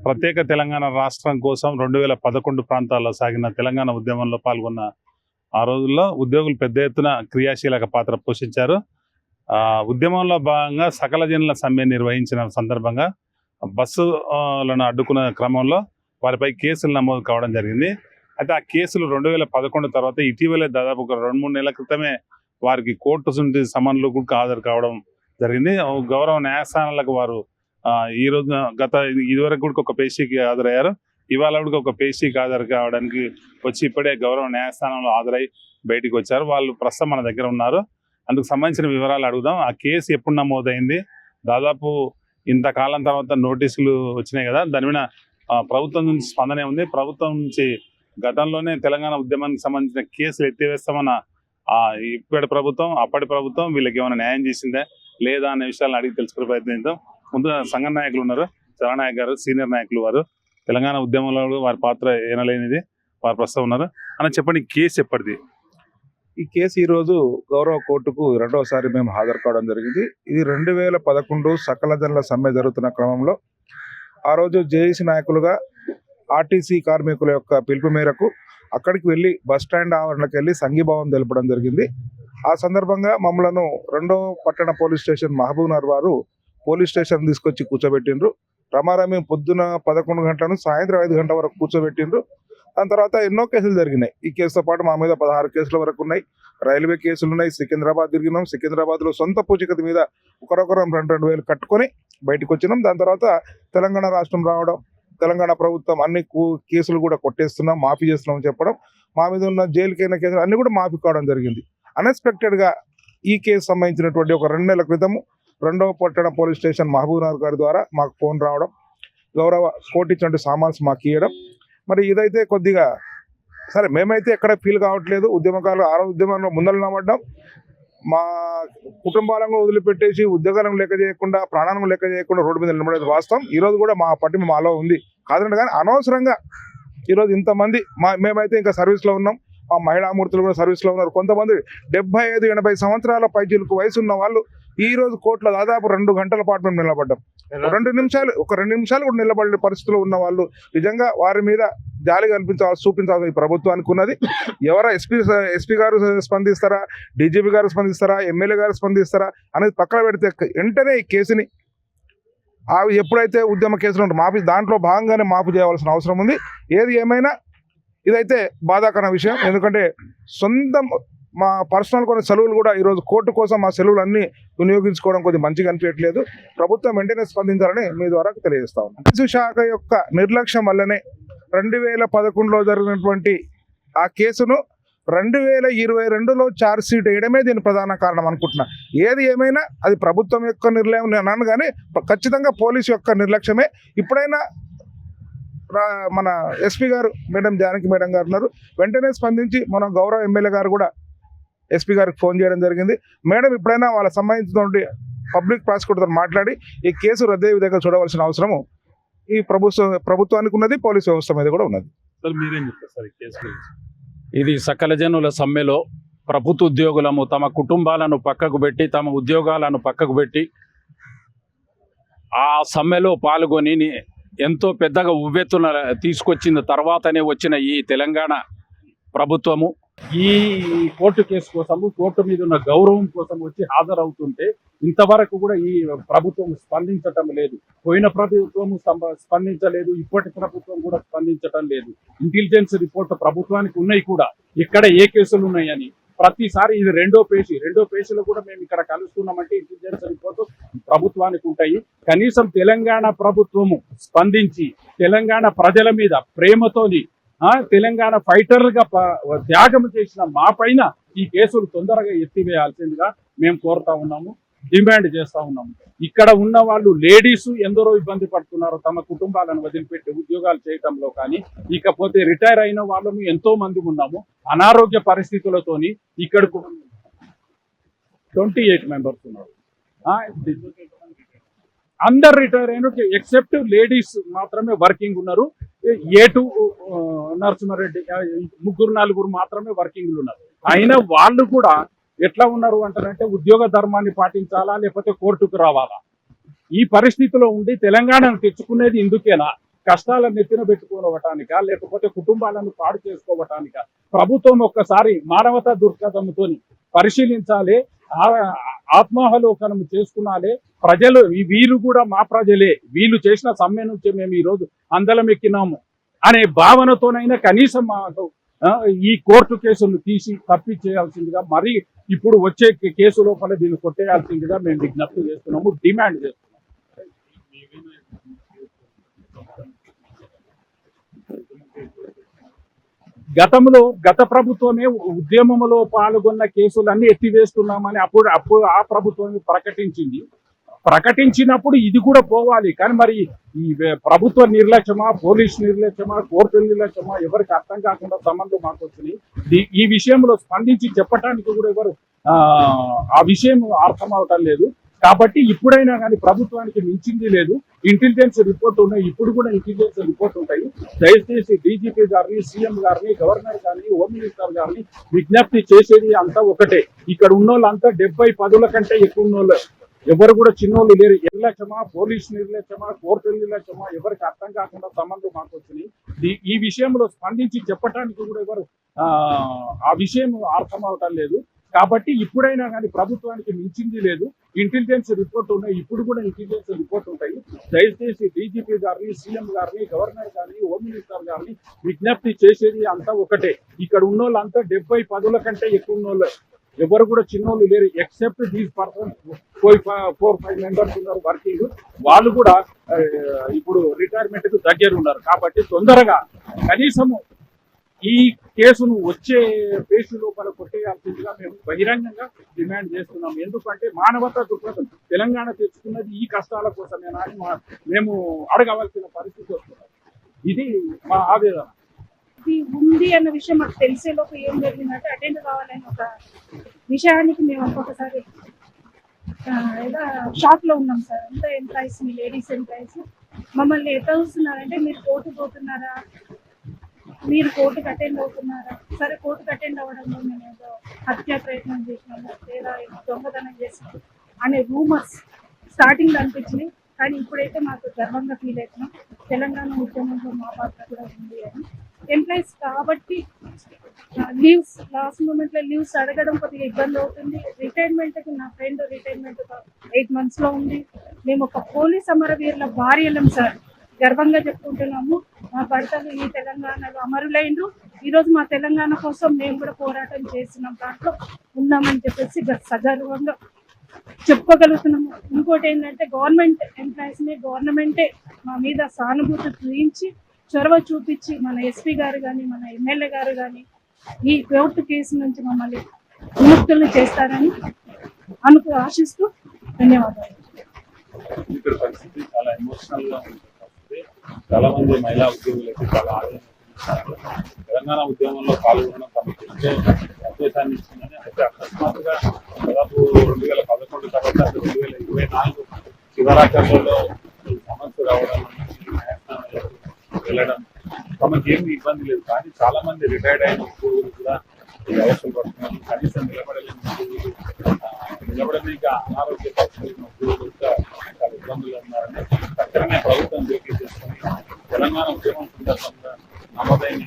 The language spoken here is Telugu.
ప్రత్యేక తెలంగాణ రాష్ట్రం కోసం 2011 ప్రాంతాల్లో సాగిన తెలంగాణ ఉద్యమంలో పాల్గొన్న ఆ రోజుల్లో ఉద్యోగులు పెద్ద ఎత్తున క్రియాశీలక పాత్ర పోషించారు. ఉద్యమంలో భాగంగా సకల జనుల సమ్మె నిర్వహించిన సందర్భంగా బస్సులను అడ్డుకున్న క్రమంలో వారిపై కేసులు నమోదు కావడం జరిగింది. అయితే ఆ కేసులు 2011 తర్వాత ఇటీవలే దాదాపు ఒక 2-3 నెలల క్రితమే వారికి కోర్టు నుండి సమన్లు కూడా హాజరు కావడం జరిగింది. గౌరవ న్యాయస్థానాలకు వారు ఈ రోజు ఇదివరకు కూడా ఒక పేషీకి హాజరయ్యారు. ఇవాళ కూడా ఒక పేషీకి హాజరు కావడానికి వచ్చి ఇప్పుడే గౌరవ న్యాయస్థానంలో హాజరై బయటికి వచ్చారు. వాళ్ళు ప్రస్తుతం మన దగ్గర ఉన్నారు. అందుకు సంబంధించిన వివరాలు అడుగుదాం. ఆ కేసు ఎప్పుడు నమోదైంది, దాదాపు ఇంతకాలం తర్వాత నోటీసులు వచ్చినాయి కదా, దాని మీద ప్రభుత్వం నుంచి స్పందనే ఉంది. ప్రభుత్వం నుంచి గతంలోనే తెలంగాణ ఉద్యమానికి సంబంధించిన కేసులు ఎత్తివేస్తామన్న ఇప్పటి ప్రభుత్వం అప్పటి ప్రభుత్వం వీళ్ళకి ఏమైనా న్యాయం చేసిందే లేదా అనే విషయాలను అడిగి తెలుసుకునే ప్రయత్నిద్దాం. ముందుగా సంఘ నాయకులు ఉన్నారు, చరణాయక్ గారు సీనియర్ నాయకులు, వారు తెలంగాణ ఉద్యమంలో వారి పాత్ర ఏనలేనిది, వారు ప్రస్తుతం ఉన్నారు. అని చెప్పండి, కేసు ఎప్పటిది? ఈ కేసు ఈరోజు గౌరవ కోర్టుకు రెండవసారి మేము హాజరు కావడం జరిగింది. ఇది 2011 సకల జనుల సమ్మె జరుగుతున్న క్రమంలో ఆ రోజు జేఏసీ నాయకులుగా ఆర్టీసీ కార్మికుల యొక్క పిలుపు మేరకు అక్కడికి వెళ్ళి బస్టాండ్ ఆవరణకి వెళ్ళి సంఘీభావం తెలపడం జరిగింది. ఆ సందర్భంగా మమ్మలను 2వ పట్టణ పోలీస్ స్టేషన్ మహబూబ్నగర్ వారు పోలీస్ స్టేషన్ తీసుకొచ్చి కూర్చోబెట్టిండ్రు. రమారమి పొద్దున 11 గంటల నుంచి సాయంత్రం 5 గంటల వరకు కూర్చోబెట్టిండ్రు. దాని తర్వాత ఎన్నో కేసులు జరిగినాయి. ఈ కేసుతో పాటు మా మీద 16 కేసుల వరకు ఉన్నాయి. రైల్వే కేసులు ఉన్నాయి. సికింద్రాబాద్ తిరిగినాం. సికింద్రాబాద్లో సొంత పూచికత మీద ఒకరొకరం 2-2 వేలు కట్టుకొని బయటకు వచ్చినాం. దాని తర్వాత తెలంగాణ రాష్ట్రం రావడం, తెలంగాణ ప్రభుత్వం అన్ని కేసులు కూడా కొట్టేస్తున్నాం, మాఫీ చేస్తున్నాం చెప్పడం, మా మీద ఉన్న జైలుకైన కేసులు అన్ని కూడా మాఫీ కావడం జరిగింది. అన్ఎక్స్పెక్టెడ్గా ఈ కేసు సంబంధించినటువంటి ఒక 2 నెలల క్రితము 2వ పట్టణ పోలీస్ స్టేషన్ మహబూబ్నగర్ గారి ద్వారా మాకు ఫోన్ రావడం, గౌరవ కోర్టు ఇచ్చినటువంటి సామాన్స్ మాకు ఇవ్వడం. మరి ఇదైతే కొద్దిగా సరే, మేమైతే ఎక్కడ ఫీల్ కావట్లేదు. ఉద్యమకాలు ఆ ఉద్యమంలో ముందర నిలబడ్డాం. మా కుటుంబాలను వదిలిపెట్టేసి ఉద్యోగాలను లెక్క చేయకుండా, ప్రాణాలను లెక్క చేయకుండా రోడ్డు మీద నిలబడేది వాస్తవం. ఈరోజు కూడా మా పట్టిమ మాలో ఉంది కాదంటే, కానీ అనవసరంగా ఈరోజు ఇంతమంది మేమైతే ఇంకా సర్వీస్లో ఉన్నాం. మా మహిళామూర్తులు కూడా సర్వీస్లో ఉన్నారు. కొంతమంది 75-80 సంవత్సరాల పైచిలకు వయసు ఉన్న వాళ్ళు ఈ రోజు కోర్టులో దాదాపు 2 గంటల పాటు మేము నిలబడ్డాం. 2 నిమిషాలు కూడా నిలబడే పరిస్థితిలో ఉన్న వాళ్ళు నిజంగా వారి మీద జాలి చూపించాల్సిన ప్రభుత్వానికి ఉన్నది. ఎవరా ఎస్పీ గారు స్పందిస్తారా, డీజీపీ గారు స్పందిస్తారా, ఎమ్మెల్యే గారు స్పందిస్తారా అనేది పక్కన పెడితే వెంటనే ఈ కేసుని ఎప్పుడైతే ఉద్యమ కేసులు మాఫీ దాంట్లో భాగంగానే మాఫీ చేయవలసిన అవసరం ఉంది. ఏది ఏమైనా ఇదైతే బాధాకరమైన విషయం. ఎందుకంటే సొంతం మా పర్సనల్ కొన్ని సెలవులు కూడా ఈరోజు కోర్టు కోసం మా సెలవులు అన్నీ వినియోగించుకోవడం కొద్దిగా మంచిగా అనిపించట్లేదు. ప్రభుత్వం వెంటనే స్పందించాలని మీ ద్వారా తెలియజేస్తా ఉన్నాం. పోలీసు శాఖ యొక్క నిర్లక్ష్యం వల్లనే 2011లో జరిగినటువంటి ఆ కేసును 2022లో ఛార్జ్ షీట్ వేయడమే దీని ప్రధాన కారణం అనుకుంటున్నా. ఏది ఏమైనా అది ప్రభుత్వం యొక్క నిర్ణయం నేను అన్నాను, కానీ ఖచ్చితంగా పోలీసు యొక్క నిర్లక్ష్యమే. ఇప్పుడైనా మన ఎస్పీ గారు మేడం జానకి మేడం గారు ఉన్నారు, వెంటనే స్పందించి మన గౌరవ ఎమ్మెల్యే గారు కూడా ఎస్పీ గారికి ఫోన్ చేయడం జరిగింది. మేడం ఇప్పుడైనా వాళ్ళ సంబంధించినటువంటి పబ్లిక్ ప్రాసిక్యూటర్తో మాట్లాడి ఈ కేసు రద్దయ్యే విధంగా చూడవలసిన అవసరము ఈ ప్రభుత్వానికి ఉన్నది, పోలీసు వ్యవస్థ మీద కూడా ఉన్నది. మీరేం చెప్తారు సార్ ఈ కేసు గురించి? ఇది సకల జనుల సమ్మెలో ప్రభుత్వ ఉద్యోగులము తమ కుటుంబాలను పక్కకు పెట్టి, తమ ఉద్యోగాలను పక్కకు పెట్టి ఆ సమ్మెలో పాల్గొని ఎంతో పెద్దగా ఉవ్వెత్తున తీసుకొచ్చిన తర్వాతనే వచ్చిన ఈ తెలంగాణ ప్రభుత్వము ఈ కోర్టు కేసు కోసము, కోర్టు మీద ఉన్న గౌరవం కోసం వచ్చి హాజరవుతుంటే ఇంతవరకు కూడా ఈ ప్రభుత్వం స్పందించటం లేదు. పోయిన ప్రభుత్వం స్పందించలేదు, ఇప్పటి ప్రభుత్వం కూడా స్పందించటం లేదు. ఇంటెలిజెన్స్ రిపోర్ట్ ప్రభుత్వానికి ఉన్నాయి కూడా, ఇక్కడ ఏ కేసులు ఉన్నాయని. ప్రతిసారి ఇది రెండో పేజీలో కూడా మేము ఇక్కడ కలుస్తున్నామంటే ఇంటెలిజెన్స్ రిపోర్టు ప్రభుత్వానికి ఉంటాయి. కనీసం తెలంగాణ ప్రభుత్వము స్పందించి తెలంగాణ ప్రజల మీద ప్రేమతోని తెలంగాణ ఫైటర్లుగా త్యాగం చేసిన మా పైన ఈ కేసులు తొందరగా ఎత్తివేయాల్సిందిగా మేము కోరుతా ఉన్నాము, డిమాండ్ చేస్తా ఉన్నాము. ఇక్కడ ఉన్న వాళ్ళు లేడీస్ ఎందరో ఇబ్బంది పడుతున్నారు తమ కుటుంబాలను వదిలిపెట్టి ఉద్యోగాలు చేయటంలో. కానీ ఇకపోతే రిటైర్ అయిన వాళ్ళము ఎంతో మంది ఉన్నాము అనారోగ్య పరిస్థితులతోని. ఇక్కడకు 28 మెంబర్స్ ఉన్నారు. అందరు రిటైర్ అయిన ఎక్సెప్ట్ లేడీస్ మాత్రమే వర్కింగ్ ఉన్నారు. A2 నరసింహారెడ్డి 3-4 మాత్రమే వర్కింగ్లు ఉన్నారు. అయినా వాళ్ళు కూడా ఎట్లా ఉన్నారు అంటారంటే ఉద్యోగ ధర్మాన్ని పాటించాలా లేకపోతే కోర్టుకు రావాలా, ఈ పరిస్థితిలో ఉండి తెలంగాణను తెచ్చుకునేది ఇందుకేనా? కష్టాలను నెత్తిన పెట్టుకోవటానిక, లేకపోతే కుటుంబాలను పాడు చేసుకోవటానిక? ప్రభుత్వం ఒక్కసారి మానవతా దృక్పథంతో పరిశీలించాలి, ఆత్మావలోకనం చేసుకున్నాలే. ప్రజలు వీళ్ళు కూడా మా ప్రజలే, వీళ్ళు చేసిన సమ్మె నుంచి మేము ఈరోజు అందలం ఎక్కినాము అనే భావనతోనైనా కనీసం మాకు ఈ కోర్టు కేసులు తీసి తప్పించేయాల్సిందిగా, మరి ఇప్పుడు వచ్చే కేసు లోపల దీన్ని కొట్టేయాల్సిందిగా మేము విజ్ఞప్తి చేస్తున్నాము, డిమాండ్ చేస్తున్నాము. గత ప్రభుత్వమే ఉద్యమంలో పాల్గొన్న కేసులన్నీ ఎత్తివేస్తున్నామని అప్పుడు ఆ ప్రభుత్వం ప్రకటించినప్పుడు ఇది కూడా పోవాలి. కానీ మరి ఈ ప్రభుత్వ నిర్లక్ష్యమా, పోలీస్ నిర్లక్ష్యమా, కోర్టు నిర్లక్ష్యమా ఎవరికి అర్థం కాకుండా సంబంధం మాకు వచ్చినాయి. ఈ విషయంలో స్పందించి చెప్పడానికి కూడా ఎవరు ఆ విషయం అర్థం అవటం లేదు. కాబట్టి ఇప్పుడైనా కానీ ప్రభుత్వానికి మించింది లేదు. ఇంటెలిజెన్స్ రిపోర్ట్ ఉన్నాయి, ఇప్పుడు కూడా ఇంటెలిజెన్స్ రిపోర్ట్ ఉంటాయి. దయచేసి డీజీపీ గారిని, సీఎం గారిని, గవర్నర్ గారిని, హోమ్ మినిస్టర్ గారిని విజ్ఞప్తి చేసేది అంతా ఒకటే. ఇక్కడ ఉన్నోళ్ళంతా 70-10 కంటే ఎక్కువ ఉన్నోళ్ళు, ఎవరు కూడా చిన్నోళ్ళు లేరు. నిర్లక్ష్యమా, పోలీస్ నిర్లక్ష్యమా, కోర్టు నిర్లక్ష్యమా ఎవరికి అర్థం కాకుండా సంబంధం మాకు వచ్చినాయి. ఈ విషయంలో స్పందించి చెప్పడానికి కూడా ఎవరు ఆ విషయం అర్థం అవటం లేదు. కాబట్టి ఇప్పుడైనా కానీ ప్రభుత్వానికి మించింది లేదు. ఇంటెలిజెన్స్ రిపోర్ట్ ఉన్నాయి, ఇప్పుడు కూడా ఇంటెలిజెన్స్ రిపోర్ట్ ఉంటాయి. దయచేసి డీజీపీ గారిని, సీఎం గారిని, గవర్నర్ గారిని, హోమ్ మినిస్టర్ గారిని విజ్ఞప్తి చేసేది అంతా ఒకటే. ఇక్కడ ఉన్నోళ్ళంతా 70-10 కంటే ఎక్కువ ఉన్నోళ్ళు, ఎవరు కూడా చిన్నోళ్ళు లేరు. ఎక్సెప్ట్ దీస్ పర్సన్స్ 4-5 మెంబర్స్ ఉన్నారు వర్కింగ్. వాళ్ళు కూడా ఇప్పుడు రిటైర్మెంట్ కు దగ్గర ఉన్నారు. కాబట్టి తొందరగా కనీసము ఈ కేసును వచ్చే పేషు లోపల కొట్టేయాల్సిందిగా మేము బహిరంగంగా డిమాండ్ చేస్తున్నాము. ఎందుకంటే మానవతా దృక్పథం తెలంగాణ తెచ్చుకున్నది ఈ కష్టాల కోసమేనా అని మేము అడగవలసిన పరిస్థితి వస్తుంది. ఇది మా ఆవేదన. ఇది ఉంది అన్న విషయం మాకు తెలిసేలోపు ఏం జరిగిందంటే అటెండ్ కావాలని ఒక విషయానికి మేము ఒక్కొక్కసారి ఏదో షాక్ లో ఉన్నాం సార్. అంతా ఎంప్లాయీస్, మీ లేడీస్ ఎంప్లాయీస్ మమ్మల్ని ఎట్లా చూస్తున్నారంటే మీరు కోర్టు పోతున్నారా, మీరు కోర్టుకు అటెండ్ అవుతున్నారా? సరే, కోర్టుకు అటెండ్ అవ్వడంలో మేము ఏదో హత్యా ప్రయత్నం చేసినాము లేదా దొంగతనం చేసినాము అనే రూమర్స్ స్టార్టింగ్ అనిపించినాయి. కానీ ఇప్పుడైతే మాకు గర్వంగా ఫీల్ అవుతున్నాం, తెలంగాణ ఉద్యమంలో మా పాత్ర కూడా ఉంది అని. ఎంప్లాయీస్ కాబట్టి లీవ్స్ లాస్ట్ మూమెంట్ లో లీవ్స్ అడగడం కొద్దిగా ఇబ్బంది అవుతుంది. రిటైర్మెంట్కి నా ఫ్రెండ్ రిటైర్మెంట్ 8 months లో ఉంది. మేము ఒక పోలీస్ అమరవీరుల భార్యలం సార్, గర్వంగా చెప్పుకుంటున్నాము. మా భర్తలు ఈ తెలంగాణలో అమరులైనరు. ఈరోజు మా తెలంగాణ కోసం మేము కూడా పోరాటం చేస్తున్నాం, దాంట్లో ఉన్నామని చెప్పేసి సగర్వంగా చెప్పుకోగలుగుతున్నాము. ఇంకోటి ఏంటంటే గవర్నమెంట్ ఎంప్లాయీస్ని గవర్నమెంటే మా మీద సానుభూతి చూపించి, చొరవ చూపించి, మన ఎస్పీ గారు కానీ, మన ఎమ్మెల్యే గారు కానీ ఈ కోర్టు కేసు నుంచి మమ్మల్ని విముక్తులను చేస్తారని ఆశిస్తూ ధన్యవాదాలు. ఇక్కడ పరిస్థితి చాలా ఎమోషనల్ గా ఉంటుంది. చాలా మంది మహిళా ఉద్యోగులకి చాలా ఆలోచన తెలంగాణ ఉద్యమంలో పాల్గొనడం తమకు ఎంతో సంతోషాన్ని ఇచ్చిందని. అయితే అకస్మాత్తుగా దాదాపు 2011 తర్వాత 2024 శివరాత్రులలో సమస్య రావడం, వెళ్ళడం తమకు ఏమి ఇబ్బంది లేదు. కానీ చాలా మంది రిటైర్డ్ అయిన ఉద్యోగులు కూడా అవసరం పడుతున్నారు. కనీసం నిలబడలేని ఉద్యోగులు, నిలబడలేక అనారోగ్య పరిస్థితులు ఉద్యోగులు చాలా ఇబ్బందులు ఉన్నారని తక్షణమే ప్రభుత్వం జోక్యం చేసుకుని తెలంగాణ ఉద్యమం సందర్భంగా నమోదైన